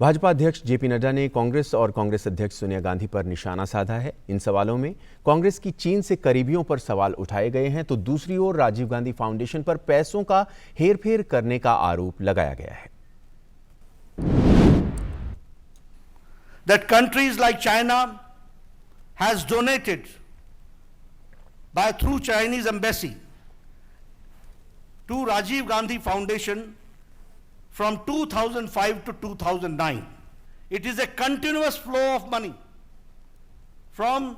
भाजपा अध्यक्ष जेपी नड्डा ने कांग्रेस और कांग्रेस अध्यक्ष सोनिया गांधी पर निशाना साधा है। इन सवालों में कांग्रेस की चीन से करीबियों पर सवाल उठाए गए हैं, तो दूसरी ओर राजीव गांधी फाउंडेशन पर पैसों का हेरफेर करने का आरोप लगाया गया है। That countries like China has donated through Chinese embassy to Rajiv Gandhi Foundation from 2005 to 2009. It is a continuous flow of money from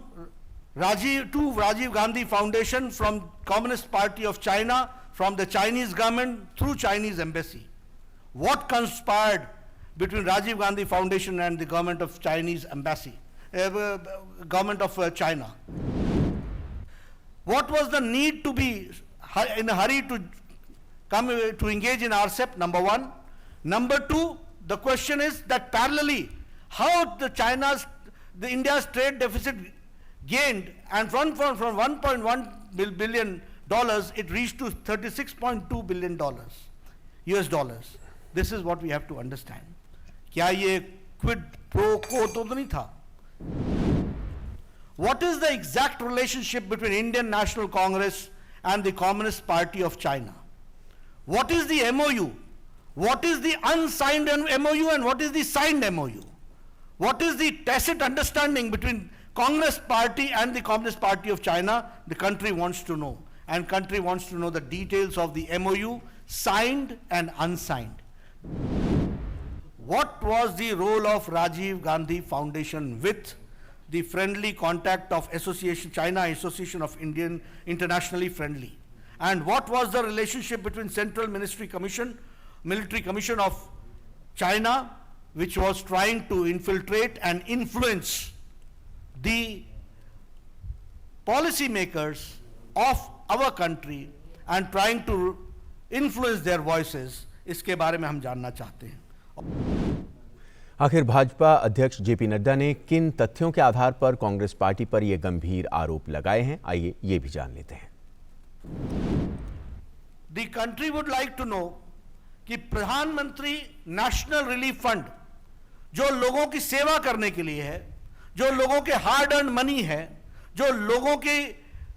Rajiv Gandhi Foundation, from Communist Party of China, from the Chinese government through Chinese embassy. What conspired between Rajiv Gandhi Foundation and the government of Chinese embassy, government of China? What was the need to be in a hurry to come to engage in RCEP? Number one. Number two, the question is that parallelly, how the India's trade deficit gained, and from $1.1 billion, it reached to $36.2 billion US dollars. This is what we have to understand. क्या ये quid pro quo तो नहीं था? What is the exact relationship between Indian National Congress and the Communist Party of China? What is the MOU? What is the unsigned MOU and what is the signed MOU? What is the tacit understanding between Congress Party and the Communist Party of China? The country wants to know, and country wants to know the details of the MOU, signed and unsigned. What was the role of Rajiv Gandhi Foundation with the friendly contact of China Association of Indian Internationally Friendly? And what was the relationship between Central Military Commission of China, which was trying to infiltrate and influence the policy makers of our country and trying to influence their voices? इसके बारे में हम जानना चाहते हैं। आखिर भाजपा अध्यक्ष JP Nadda ने किन तथ्यों के आधार पर कांग्रेस पार्टी पर यह गंभीर आरोप लगाए हैं, आइए ये भी जान लेते हैं। The country would like to know कि प्रधानमंत्री नेशनल रिलीफ फंड जो लोगों की सेवा करने के लिए है, जो लोगों के हार्ड अर्न मनी है, जो लोगों की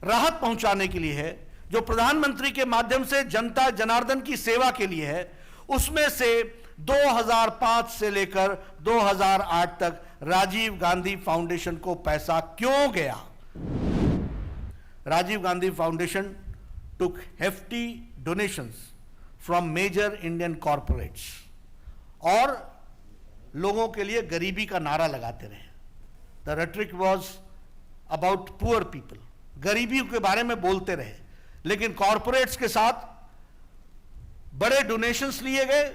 राहत पहुंचाने के लिए है, जो प्रधानमंत्री के माध्यम से जनता जनार्दन की सेवा के लिए है, उसमें से 2005 से लेकर 2008 तक राजीव गांधी फाउंडेशन को पैसा क्यों गया? Rajiv Gandhi foundation took hefty donations from major Indian corporates और लोगों के लिए गरीबी का नारा लगाते रहे। The rhetoric was about poor people, गरीबी के बारे में बोलते रहे, लेकिन कॉरपोरेट्स के साथ बड़े डोनेशंस लिए गए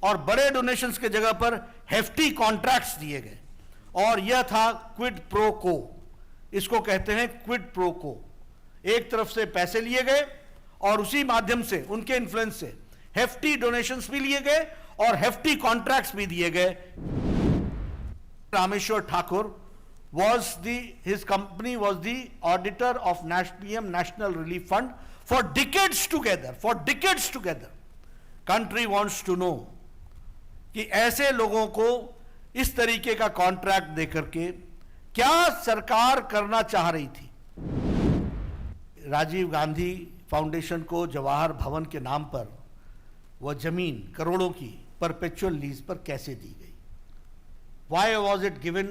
और बड़े डोनेशंस के जगह पर हेफ्टी कॉन्ट्रैक्ट्स दिए गए, और यह था क्विड प्रो को। इसको कहते हैं क्विड प्रो को। एक तरफ से पैसे लिए गए और उसी माध्यम से, उनके इन्फ्लुएंस से हेफ्टी डोनेशंस भी लिए गए और हेफ्टी कॉन्ट्रैक्ट्स भी दिए गए। Rameshwar Thakur his company was the auditor of PM National Relief Fund for decades together. Country wants to know कि ऐसे लोगों को इस तरीके का कॉन्ट्रैक्ट देकर के क्या सरकार करना चाह रही थी? राजीव गांधी फाउंडेशन को जवाहर भवन के नाम पर वह जमीन करोड़ों की परपेचुअल लीज पर कैसे दी गई? Why was it given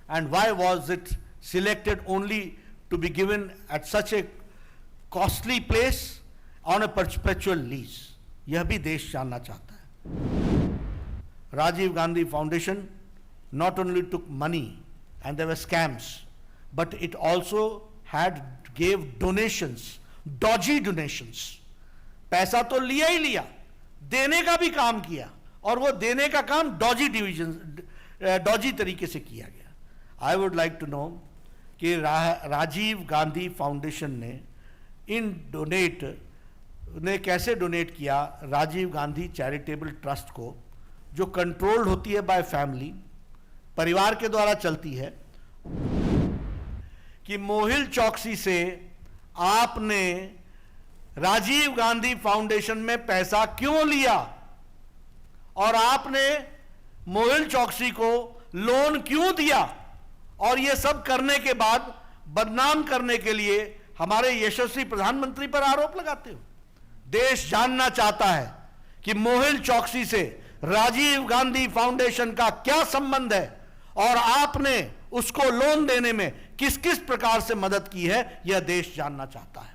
and why was it selected only to be given at such a costly place on a perpetual lease? यह भी देश जानना चाहता है। Rajiv Gandhi foundation not only took money and there were scams, but it also gave donations, dodgy donations. पैसा तो लिया ही लिया, देने का भी काम किया, और वो देने का काम डॉजी तरीके से किया गया। I would like to know कि राजीव गांधी फाउंडेशन ने कैसे डोनेट किया राजीव गांधी चैरिटेबल ट्रस्ट को, जो कंट्रोल्ड होती है बाय फैमिली, परिवार के द्वारा चलती है, कि मोहिल चौकसी से आपने राजीव गांधी फाउंडेशन में पैसा क्यों लिया और आपने मोहिल चौकसी को लोन क्यों दिया, और यह सब करने के बाद बदनाम करने के लिए हमारे यशस्वी प्रधानमंत्री पर आरोप लगाते हो। देश जानना चाहता है कि मोहिल चौकसी से राजीव गांधी फाउंडेशन का क्या संबंध है और आपने उसको लोन देने में किस किस प्रकार से मदद की है, यह देश जानना चाहता है।